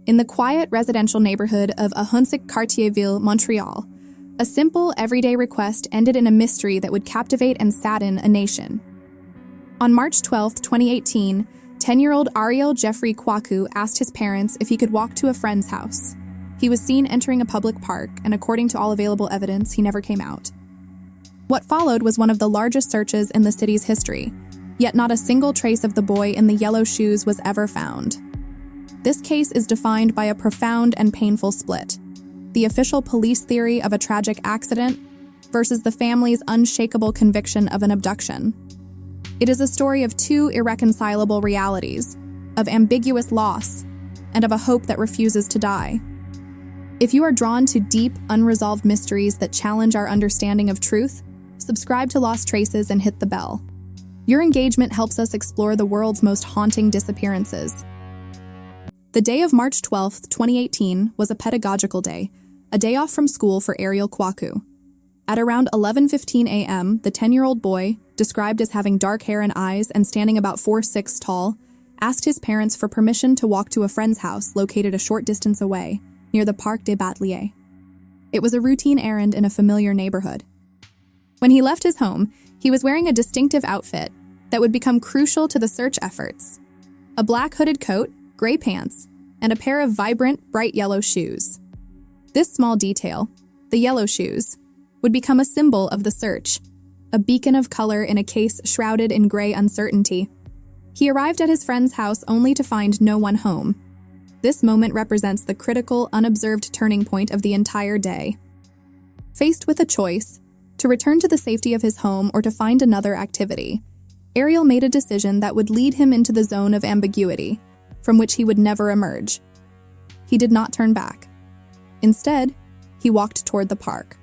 in the quiet residential neighborhood of Ahuntsic-Cartierville, Montreal, a simple, everyday request ended in a mystery that would captivate and sadden a nation. On March 12, 2018, 10-year-old Ariel Jeffrey Kouakou asked his parents if he could walk to a friend's house. He was seen entering a public park, and according to all available evidence, he never came out. What followed was one of the largest searches in the city's history, yet not a single trace of the boy in the yellow shoes was ever found. This case is defined by a profound and painful split: the official police theory of a tragic accident versus the family's unshakable conviction of an abduction. It is a story of two irreconcilable realities, of ambiguous loss, and of a hope that refuses to die. If you are drawn to deep, unresolved mysteries that challenge our understanding of truth, subscribe to Lost Traces and hit the bell. Your engagement helps us explore the world's most haunting disappearances. The day of March 12, 2018, was a pedagogical day, a day off from school for Ariel Kouakou. At around 11:15 a.m., the 10-year-old boy, described as having dark hair and eyes and standing about 4'6" tall, asked his parents for permission to walk to a friend's house located a short distance away, near the Parc des Bateliers. It was a routine errand in a familiar neighborhood. When he left his home, he was wearing a distinctive outfit that would become crucial to the search efforts: a black hooded coat, gray pants, and a pair of vibrant, bright yellow shoes. This small detail, the yellow shoes, would become a symbol of the search, a beacon of color in a case shrouded in gray uncertainty. He arrived at his friend's house only to find no one home. This moment represents the critical, unobserved turning point of the entire day. Faced with a choice, to return to the safety of his home or to find another activity, Ariel made a decision that would lead him into the zone of ambiguity, from which he would never emerge. He did not turn back. Instead, he walked toward the park.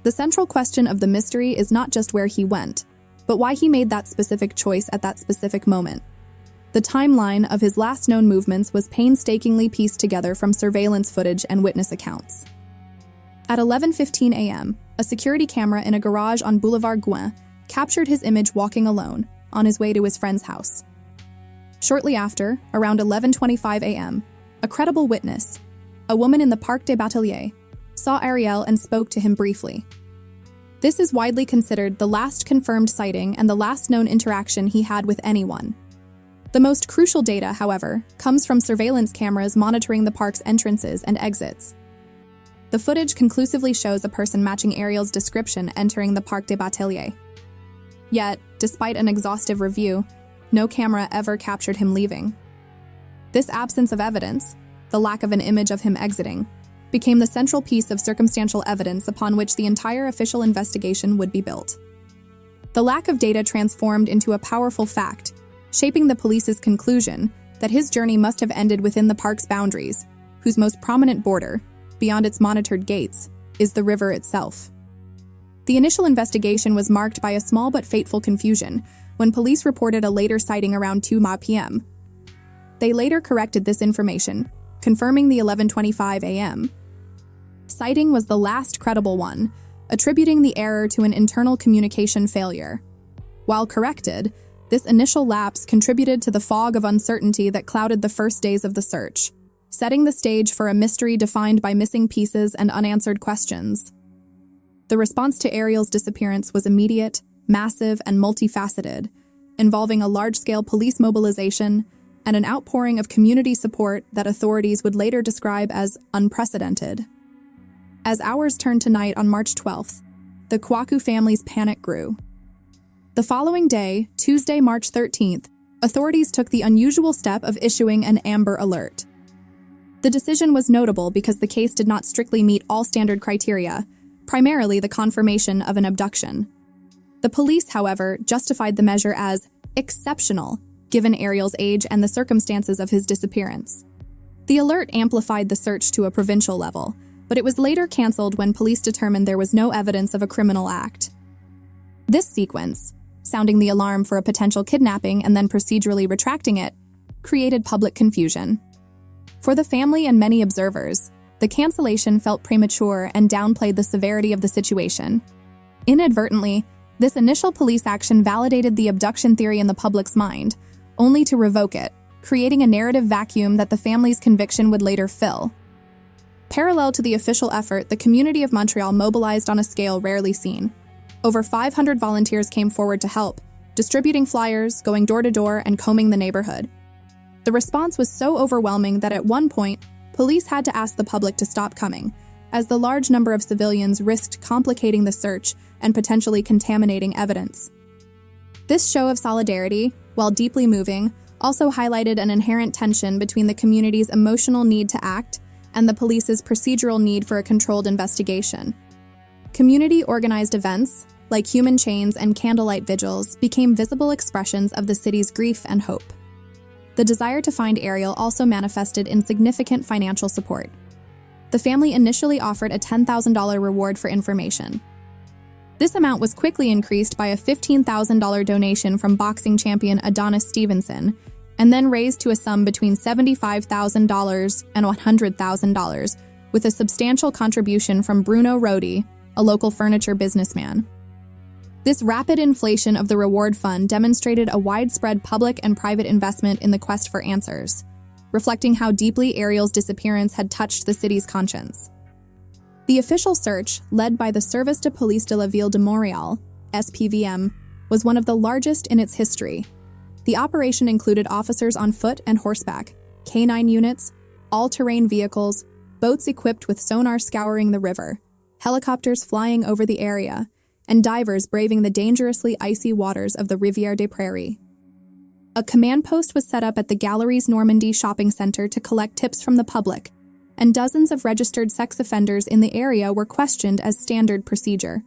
The central question of the mystery is not just where he went, but why he made that specific choice at that specific moment. The timeline of his last known movements was painstakingly pieced together from surveillance footage and witness accounts. At 11:15 a.m., a security camera in a garage on Boulevard Gouin captured his image walking alone, on his way to his friend's house. Shortly after, around 11:25 a.m., a credible witness, a woman in the Parc des Bateliers, saw Ariel and spoke to him briefly. This is widely considered the last confirmed sighting and the last known interaction he had with anyone. The most crucial data, however, comes from surveillance cameras monitoring the park's entrances and exits. The footage conclusively shows a person matching Ariel's description entering the Parc des Bateliers. Yet, despite an exhaustive review, no camera ever captured him leaving. This absence of evidence, the lack of an image of him exiting, became the central piece of circumstantial evidence upon which the entire official investigation would be built. The lack of data transformed into a powerful fact, shaping the police's conclusion that his journey must have ended within the park's boundaries, whose most prominent border, beyond its monitored gates, is the river itself. The initial investigation was marked by a small but fateful confusion when police reported a later sighting around 2 p.m. They later corrected this information, confirming the 11:25 a.m. sighting was the last credible one, attributing the error to an internal communication failure. While corrected, this initial lapse contributed to the fog of uncertainty that clouded the first days of the search, setting the stage for a mystery defined by missing pieces and unanswered questions. The response to Ariel's disappearance was immediate, massive, and multifaceted, involving a large-scale police mobilization and an outpouring of community support that authorities would later describe as unprecedented. As hours turned to night on March 12th, the Kouakou family's panic grew. The following day, Tuesday, March 13th, authorities took the unusual step of issuing an Amber Alert. The decision was notable because the case did not strictly meet all standard criteria, primarily the confirmation of an abduction. The police, however, justified the measure as exceptional, given Ariel's age and the circumstances of his disappearance. The alert amplified the search to a provincial level, but it was later canceled when police determined there was no evidence of a criminal act. This sequence, sounding the alarm for a potential kidnapping and then procedurally retracting it, created public confusion. For the family and many observers, the cancellation felt premature and downplayed the severity of the situation. Inadvertently, this initial police action validated the abduction theory in the public's mind, only to revoke it, creating a narrative vacuum that the family's conviction would later fill. Parallel to the official effort, the community of Montreal mobilized on a scale rarely seen. Over 500 volunteers came forward to help, distributing flyers, going door to door, and combing the neighborhood. The response was so overwhelming that at one point, police had to ask the public to stop coming, as the large number of civilians risked complicating the search and potentially contaminating evidence. This show of solidarity, while deeply moving, also highlighted an inherent tension between the community's emotional need to act and the police's procedural need for a controlled investigation. Community-organized events, like human chains and candlelight vigils, became visible expressions of the city's grief and hope. The desire to find Ariel also manifested in significant financial support. The family initially offered a $10,000 reward for information. This amount was quickly increased by a $15,000 donation from boxing champion Adonis Stevenson, and then raised to a sum between $75,000 and $100,000, with a substantial contribution from Bruno Rodi, a local furniture businessman. This rapid inflation of the reward fund demonstrated a widespread public and private investment in the quest for answers, reflecting how deeply Ariel's disappearance had touched the city's conscience. The official search, led by the Service de Police de la Ville de Montréal, SPVM, was one of the largest in its history. The operation included officers on foot and horseback, K-9 units, all-terrain vehicles, boats equipped with sonar scouring the river, helicopters flying over the area, and divers braving the dangerously icy waters of the Rivière-des-Prairies. A command post was set up at the Galeries Normandie shopping center to collect tips from the public, and dozens of registered sex offenders in the area were questioned as standard procedure.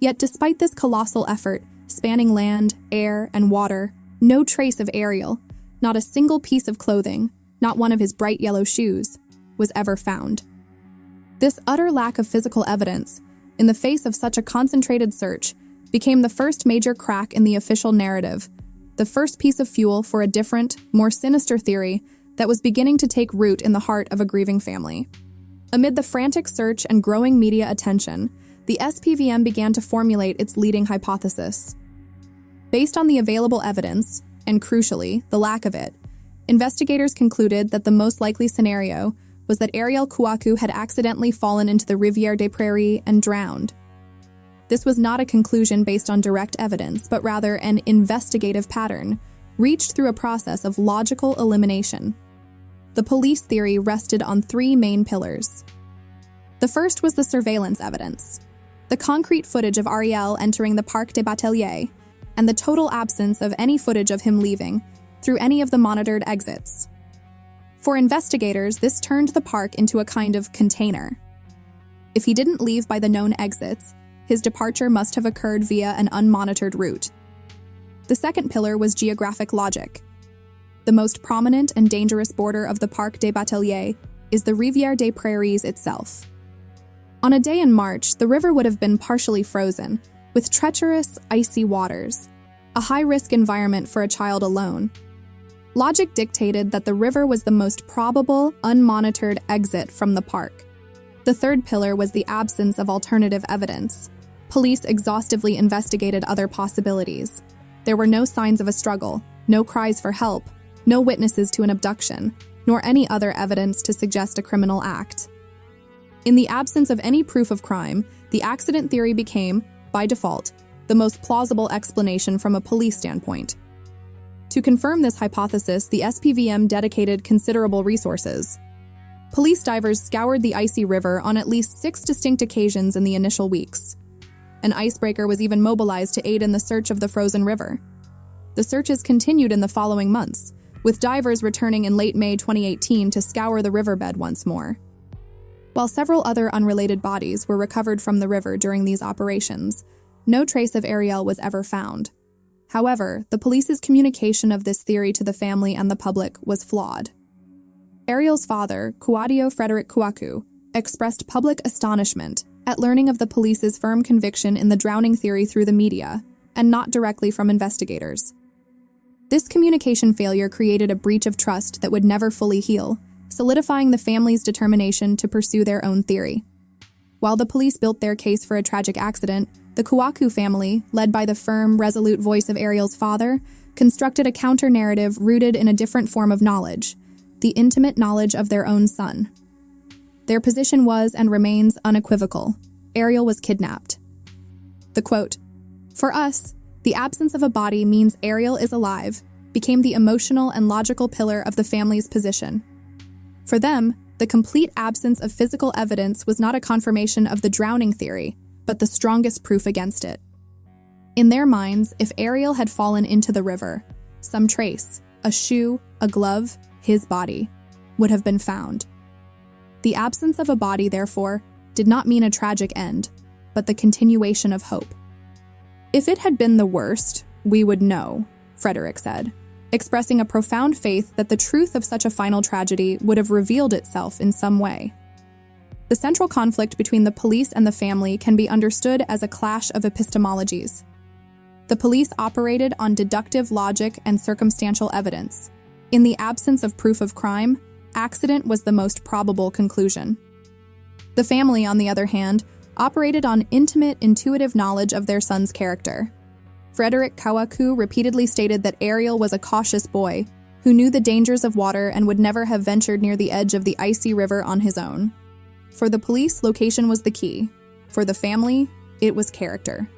Yet despite this colossal effort, spanning land, air, and water, no trace of Ariel, not a single piece of clothing, not one of his bright yellow shoes, was ever found. This utter lack of physical evidence, in the face of such a concentrated search, became the first major crack in the official narrative, the first piece of fuel for a different, more sinister theory that was beginning to take root in the heart of a grieving family. Amid the frantic search and growing media attention, the SPVM began to formulate its leading hypothesis. Based on the available evidence, and crucially, the lack of it, investigators concluded that the most likely scenario was that Ariel Kouakou had accidentally fallen into the Rivière-des-Prairies and drowned. This was not a conclusion based on direct evidence, but rather an investigative pattern, reached through a process of logical elimination. The police theory rested on three main pillars. The first was the surveillance evidence, the concrete footage of Ariel entering the Parc des Bateliers, and the total absence of any footage of him leaving through any of the monitored exits. For investigators, this turned the park into a kind of container. If he didn't leave by the known exits, his departure must have occurred via an unmonitored route. The second pillar was geographic logic. The most prominent and dangerous border of the Parc des Bateliers is the Rivière-des-Prairies itself. On a day in March, the river would have been partially frozen, with treacherous, icy waters, a high-risk environment for a child alone. Logic dictated that the river was the most probable, unmonitored exit from the park. The third pillar was the absence of alternative evidence. Police exhaustively investigated other possibilities. There were no signs of a struggle, no cries for help, no witnesses to an abduction, nor any other evidence to suggest a criminal act. In the absence of any proof of crime, the accident theory became, by default, the most plausible explanation from a police standpoint. To confirm this hypothesis, the SPVM dedicated considerable resources. Police divers scoured the icy river on at least 6 distinct occasions in the initial weeks. An icebreaker was even mobilized to aid in the search of the frozen river. The searches continued in the following months, with divers returning in late May 2018 to scour the riverbed once more. While several other unrelated bodies were recovered from the river during these operations, no trace of Ariel was ever found. However, the police's communication of this theory to the family and the public was flawed. Ariel's father, Kouadio Frédéric Kouakou, expressed public astonishment at learning of the police's firm conviction in the drowning theory through the media, and not directly from investigators. This communication failure created a breach of trust that would never fully heal, solidifying the family's determination to pursue their own theory. While the police built their case for a tragic accident, the Kouakou family, led by the firm, resolute voice of Ariel's father, constructed a counter-narrative rooted in a different form of knowledge, the intimate knowledge of their own son. Their position was and remains unequivocal. Ariel was kidnapped. The quote, "For us, the absence of a body means Ariel is alive," became the emotional and logical pillar of the family's position. For them, the complete absence of physical evidence was not a confirmation of the drowning theory, but the strongest proof against it. In their minds, if Ariel had fallen into the river, some trace, a shoe, a glove, his body, would have been found. The absence of a body, therefore, did not mean a tragic end, but the continuation of hope. "If it had been the worst, we would know," Frederick said, expressing a profound faith that the truth of such a final tragedy would have revealed itself in some way. The central conflict between the police and the family can be understood as a clash of epistemologies. The police operated on deductive logic and circumstantial evidence. In the absence of proof of crime, accident was the most probable conclusion. The family, on the other hand, operated on intimate, intuitive knowledge of their son's character. Ariel Kouakou repeatedly stated that Ariel was a cautious boy who knew the dangers of water and would never have ventured near the edge of the icy river on his own. For the police, location was the key. For the family, it was character.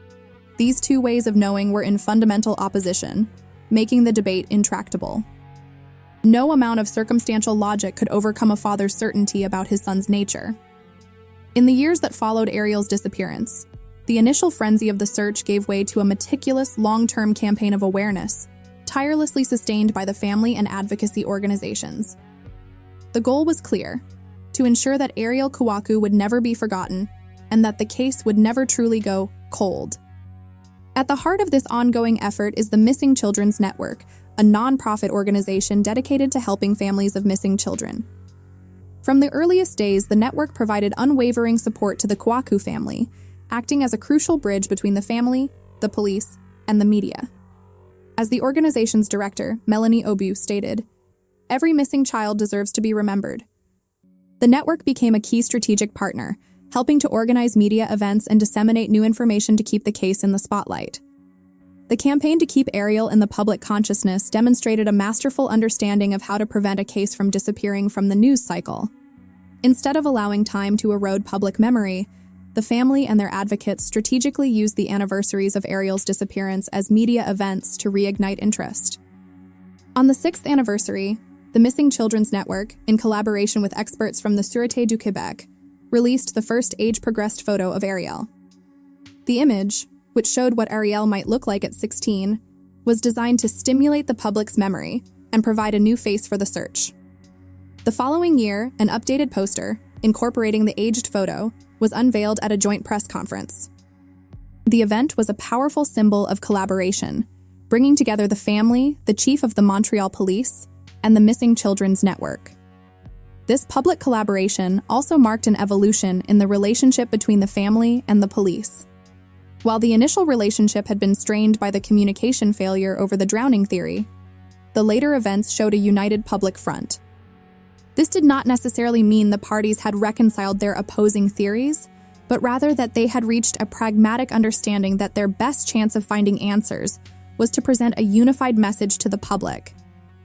These two ways of knowing were in fundamental opposition, making the debate intractable. No amount of circumstantial logic could overcome a father's certainty about his son's nature. In the years that followed Ariel's disappearance, the initial frenzy of the search gave way to a meticulous, long-term campaign of awareness, tirelessly sustained by the family and advocacy organizations. The goal was clear: to ensure that Ariel Kouakou would never be forgotten and that the case would never truly go cold. At the heart of this ongoing effort is the Missing Children's Network, a non-profit organization dedicated to helping families of missing children. From the earliest days, the network provided unwavering support to the Kouakou family, acting as a crucial bridge between the family, the police, and the media. As the organization's director, Melanie Obu, stated, "Every missing child deserves to be remembered." The network became a key strategic partner, helping to organize media events and disseminate new information to keep the case in the spotlight. The campaign to keep Ariel in the public consciousness demonstrated a masterful understanding of how to prevent a case from disappearing from the news cycle. Instead of allowing time to erode public memory, the family and their advocates strategically used the anniversaries of Ariel's disappearance as media events to reignite interest. On the 6th anniversary, the Missing Children's Network, in collaboration with experts from the Sûreté du Québec, released the first age-progressed photo of Ariel. The image, which showed what Ariel might look like at 16, was designed to stimulate the public's memory and provide a new face for the search. The following year, an updated poster, incorporating the aged photo, was unveiled at a joint press conference. The event was a powerful symbol of collaboration, bringing together the family, the chief of the Montreal police, and the Missing Children's Network. This public collaboration also marked an evolution in the relationship between the family and the police. While the initial relationship had been strained by the communication failure over the drowning theory, the later events showed a united public front. This did not necessarily mean the parties had reconciled their opposing theories, but rather that they had reached a pragmatic understanding that their best chance of finding answers was to present a unified message to the public,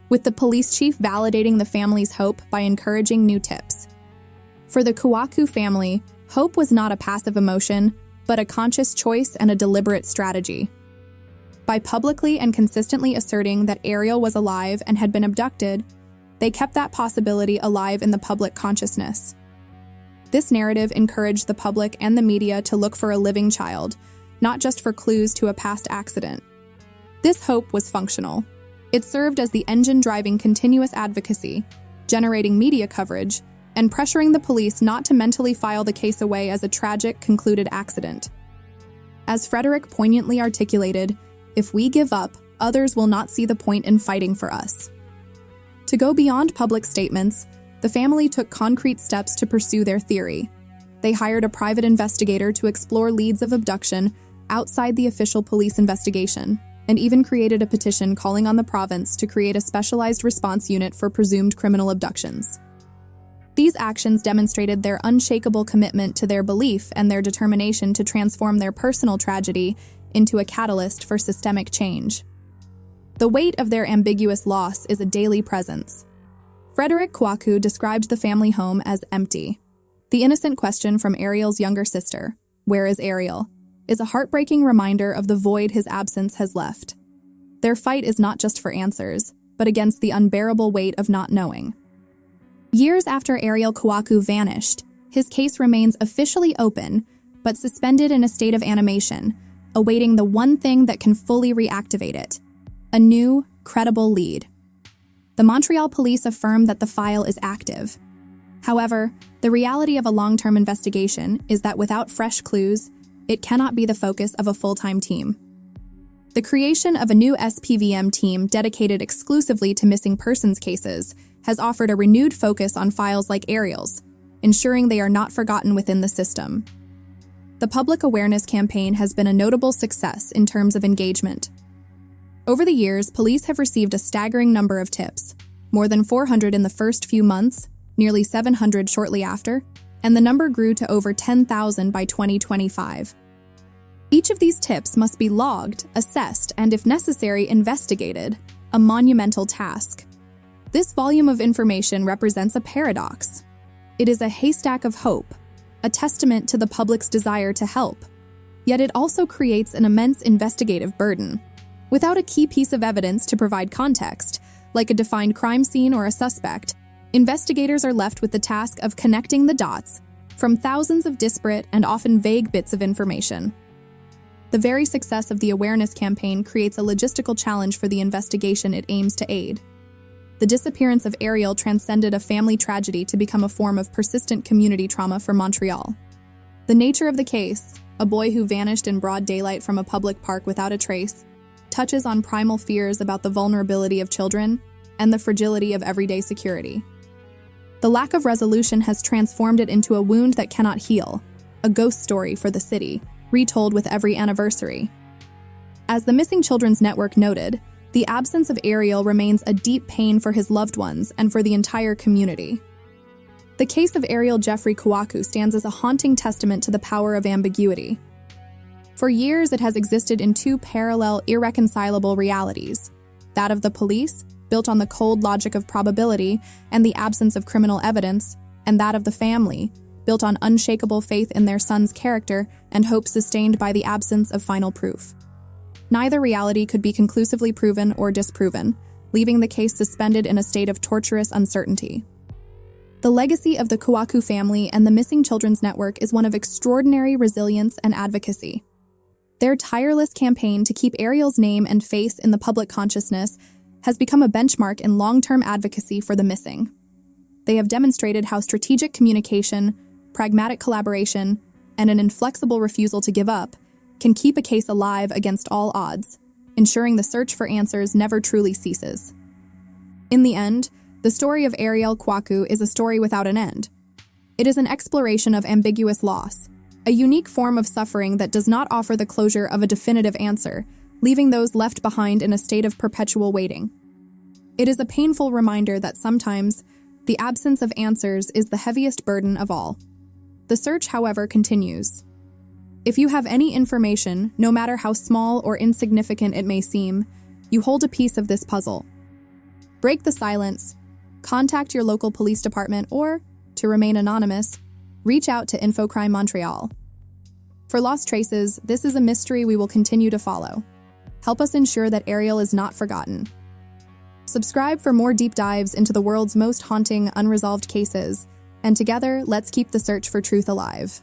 with the police chief validating the family's hope by encouraging new tips. For the Kouakou family, hope was not a passive emotion, but a conscious choice and a deliberate strategy. By publicly and consistently asserting that Ariel was alive and had been abducted, they kept that possibility alive in the public consciousness. This narrative encouraged the public and the media to look for a living child, not just for clues to a past accident. This hope was functional. It served as the engine driving continuous advocacy, generating media coverage, and pressuring the police not to mentally file the case away as a tragic, concluded accident. As Frederick poignantly articulated, "If we give up, others will not see the point in fighting for us." To go beyond public statements, the family took concrete steps to pursue their theory. They hired a private investigator to explore leads of abduction outside the official police investigation, and even created a petition calling on the province to create a specialized response unit for presumed criminal abductions. These actions demonstrated their unshakable commitment to their belief and their determination to transform their personal tragedy into a catalyst for systemic change. The weight of their ambiguous loss is a daily presence. Frédéric Kouakou described the family home as empty. The innocent question from Ariel's younger sister, "Where is Ariel?" is a heartbreaking reminder of the void his absence has left. Their fight is not just for answers, but against the unbearable weight of not knowing. Years after Ariel Kouakou vanished, his case remains officially open, but suspended in a state of animation, awaiting the one thing that can fully reactivate it: a new, credible lead. The Montreal police affirm that the file is active. However, the reality of a long-term investigation is that without fresh clues, it cannot be the focus of a full-time team. The creation of a new SPVM team dedicated exclusively to missing persons cases has offered a renewed focus on files like Ariel's, ensuring they are not forgotten within the system. The public awareness campaign has been a notable success in terms of engagement. Over the years, police have received a staggering number of tips, more than 400 in the first few months, nearly 700 shortly after, and the number grew to over 10,000 by 2025. Each of these tips must be logged, assessed, and if necessary, investigated, a monumental task. This volume of information represents a paradox. It is a haystack of hope, a testament to the public's desire to help. Yet it also creates an immense investigative burden. Without a key piece of evidence to provide context, like a defined crime scene or a suspect, investigators are left with the task of connecting the dots from thousands of disparate and often vague bits of information. The very success of the awareness campaign creates a logistical challenge for the investigation it aims to aid. The disappearance of Ariel transcended a family tragedy to become a form of persistent community trauma for Montreal. The nature of the case, a boy who vanished in broad daylight from a public park without a trace, touches on primal fears about the vulnerability of children and the fragility of everyday security. The lack of resolution has transformed it into a wound that cannot heal, a ghost story for the city, retold with every anniversary. As the Missing Children's Network noted, the absence of Ariel remains a deep pain for his loved ones and for the entire community. The case of Ariel Jeffrey Kouakou stands as a haunting testament to the power of ambiguity. For years, it has existed in two parallel, irreconcilable realities: that of the police, built on the cold logic of probability and the absence of criminal evidence, and that of the family, built on unshakable faith in their son's character and hope sustained by the absence of final proof. Neither reality could be conclusively proven or disproven, leaving the case suspended in a state of torturous uncertainty. The legacy of the Kouakou family and the Missing Children's Network is one of extraordinary resilience and advocacy. Their tireless campaign to keep Ariel's name and face in the public consciousness has become a benchmark in long-term advocacy for the missing. They have demonstrated how strategic communication, pragmatic collaboration, and an inflexible refusal to give up can keep a case alive against all odds, ensuring the search for answers never truly ceases. In the end, the story of Ariel Kouakou is a story without an end. It is an exploration of ambiguous loss, a unique form of suffering that does not offer the closure of a definitive answer, leaving those left behind in a state of perpetual waiting. It is a painful reminder that sometimes the absence of answers is the heaviest burden of all. The search, however, continues. If you have any information, no matter how small or insignificant it may seem, you hold a piece of this puzzle. Break the silence, contact your local police department, or, to remain anonymous, reach out to Infocrime Montreal. For Lost Traces, this is a mystery we will continue to follow. Help us ensure that Ariel is not forgotten. Subscribe for more deep dives into the world's most haunting, unresolved cases, and together, let's keep the search for truth alive.